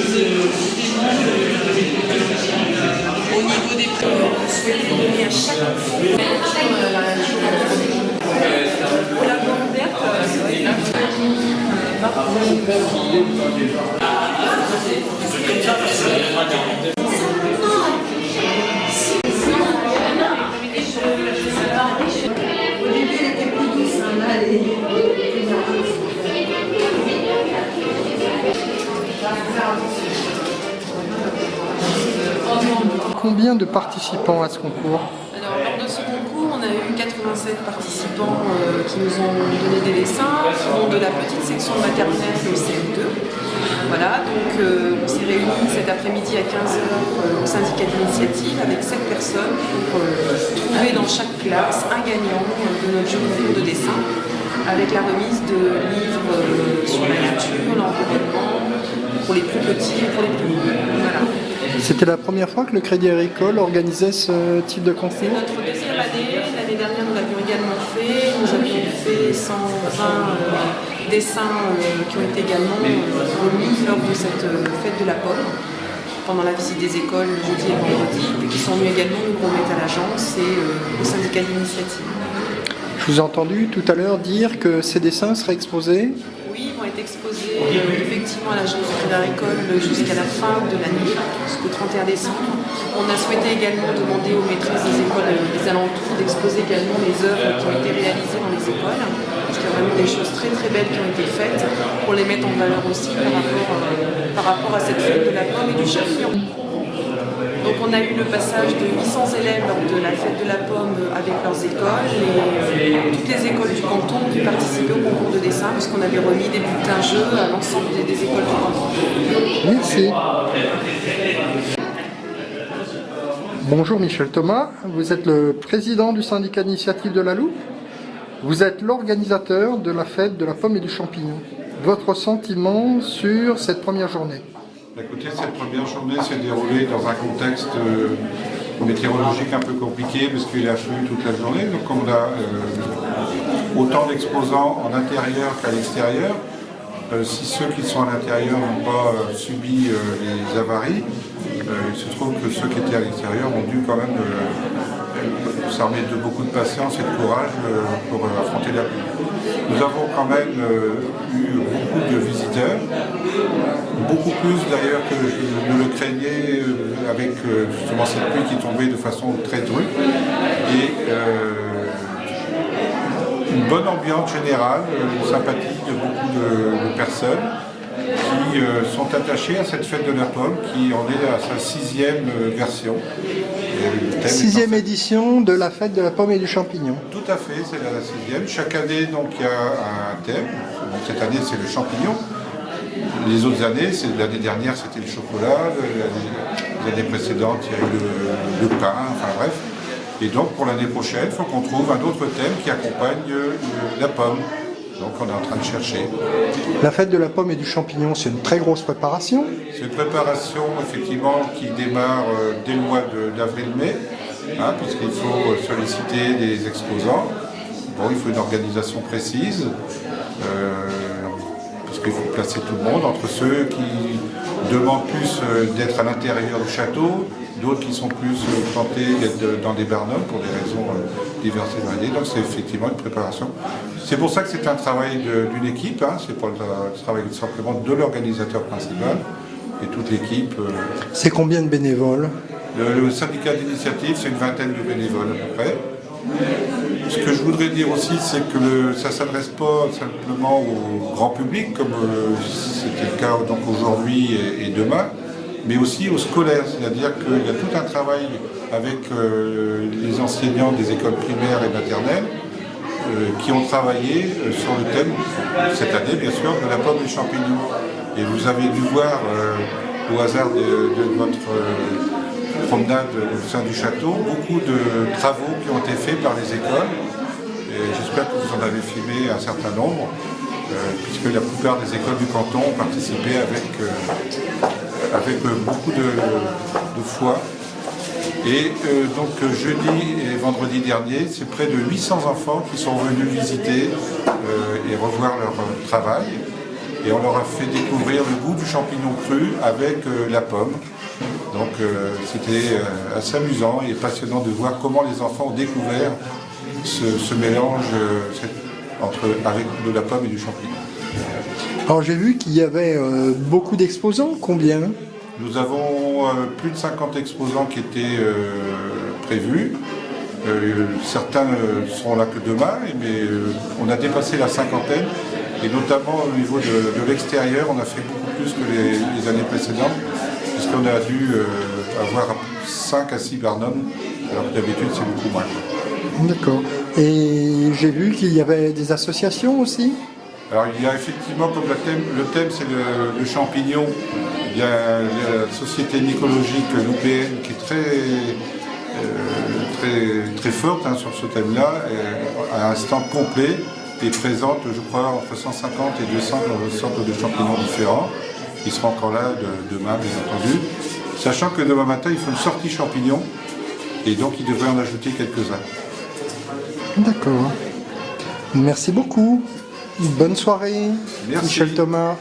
Au niveau des prix, on souhaite donner à chaque la bande verte, Au début, elle était plus douce, hein, là, elle est plus intense. Combien de participants à ce concours? Alors, lors de ce concours, on a eu 87 participants qui nous ont donné des dessins, qui vont de la petite section maternelle au CM2. Voilà, donc on s'est réunis cet après-midi à 15h au syndicat d'initiative avec 7 personnes pour trouver dans chaque classe un gagnant de notre jeu concours de dessin avec la remise de livres sur la nature, l'environnement, pour les plus petits et pour les plus grands. Voilà. C'était la première fois que le Crédit Agricole organisait ce type de concours? C'est notre deuxième année. L'année dernière, nous l'avions également fait. Nous avions fait 120 dessins qui ont été également remis lors de cette fête de la pomme, pendant la visite des écoles le jeudi et vendredi, et qui sont venus également nous remettre à l'agence et au syndicat d'initiative. Je vous ai entendu tout à l'heure dire que ces dessins seraient exposés. Oui, ils vont être exposés effectivement à l'agence du Crédit Agricole jusqu'à la fin de l'année, jusqu'au 31 décembre. On a souhaité également demander aux maîtresses des écoles des alentours d'exposer également les œuvres qui ont été réalisées dans les écoles, parce qu'il y a vraiment des choses très très belles qui ont été faites, pour les mettre en valeur aussi par rapport à cette fête de la pomme et du champignon. Donc on a eu le passage de 800 élèves lors de la fête de la pomme avec leurs écoles, et toutes les écoles du canton ont pu participer au concours de dessin puisqu'on avait remis des bulletins jeux à l'ensemble des écoles du canton. Merci. Bonjour Michel Thomas, vous êtes le président du syndicat d'initiative de la Loupe. Vous êtes l'organisateur de la fête de la pomme et du champignon. Votre sentiment sur cette première journée? Écoutez, cette première journée s'est déroulée dans un contexte météorologique un peu compliqué parce qu'il a plu toute la journée. Donc on a autant d'exposants en intérieur qu'à l'extérieur. Si ceux qui sont à l'intérieur n'ont pas subi les avaries, il se trouve que ceux qui étaient à l'extérieur ont dû quand même s'armer de beaucoup de patience et de courage pour affronter la pluie. Nous avons quand même eu beaucoup de visiteurs, beaucoup plus d'ailleurs que je ne le craignais avec justement cette pluie qui tombait de façon très drue. Et une bonne ambiance générale, une sympathie de beaucoup de personnes qui sont attachées à cette fête de la pomme qui en est à sa 6e version. 6e édition de la fête de la pomme et du champignon. Tout à fait, c'est la 6e. Chaque année, donc, il y a un thème. Donc, cette année, c'est le champignon. Les autres années, l'année dernière, c'était le chocolat. Les années précédentes, il y a eu le pain, enfin bref. Et donc, pour l'année prochaine, il faut qu'on trouve un autre thème qui accompagne la pomme. Donc, on est en train de chercher. La fête de la pomme et du champignon, c'est une très grosse préparation. C'est une préparation, effectivement, qui démarre dès le mois d'avril-mai, hein, puisqu'il faut solliciter des exposants. Bon, il faut une organisation précise, parce qu'il faut placer tout le monde, entre ceux qui demandent plus d'être à l'intérieur du château, d'autres qui sont plus tentés d'être dans des barnums pour des raisons diverses et variées. Donc c'est effectivement une préparation. C'est pour ça que c'est un travail d'une équipe, hein. C'est pas le travail simplement de l'organisateur principal et toute l'équipe. C'est combien de bénévoles? Le syndicat d'initiative, c'est une vingtaine de bénévoles à peu près. Ce que je voudrais dire aussi, c'est que ça ne s'adresse pas simplement au grand public, comme c'était le cas donc aujourd'hui et demain, mais aussi aux scolaires. C'est-à-dire qu'il y a tout un travail avec les enseignants des écoles primaires et maternelles qui ont travaillé sur le thème, cette année bien sûr, de la pomme et des champignons. Et vous avez dû voir, au hasard de votre promenade au sein du château, beaucoup de travaux qui ont été faits par les écoles. Et j'espère que vous en avez filmé un certain nombre, puisque la plupart des écoles du canton ont participé avec beaucoup de foi. Et donc jeudi et vendredi dernier, c'est près de 800 enfants qui sont venus visiter et revoir leur travail. et on leur a fait découvrir le goût du champignon cru avec la pomme. Donc c'était assez amusant et passionnant de voir comment les enfants ont découvert ce mélange avec de la pomme et du champignon. Alors j'ai vu qu'il y avait beaucoup d'exposants, combien? Nous avons plus de 50 exposants qui étaient prévus. Certains ne seront là que demain, mais on a dépassé la cinquantaine. Et notamment au niveau de l'extérieur, on a fait beaucoup plus que les années précédentes, puisqu'on a dû avoir 5 à 6 barnums, alors que d'habitude c'est beaucoup moins. D'accord. Et j'ai vu qu'il y avait des associations aussi? Alors il y a effectivement, comme le thème c'est le champignon, il y a la société mycologique, l'UPN, qui est très forte sur ce thème-là, à un stand complet, et présente, je crois, entre 150 et 200 sortes de champignons différents. Ils seront encore là demain, bien entendu. Sachant que demain matin, ils font une sortie champignons, et donc ils devraient en ajouter quelques-uns. D'accord. Merci beaucoup. Bonne soirée, Merci. Michel Thomas.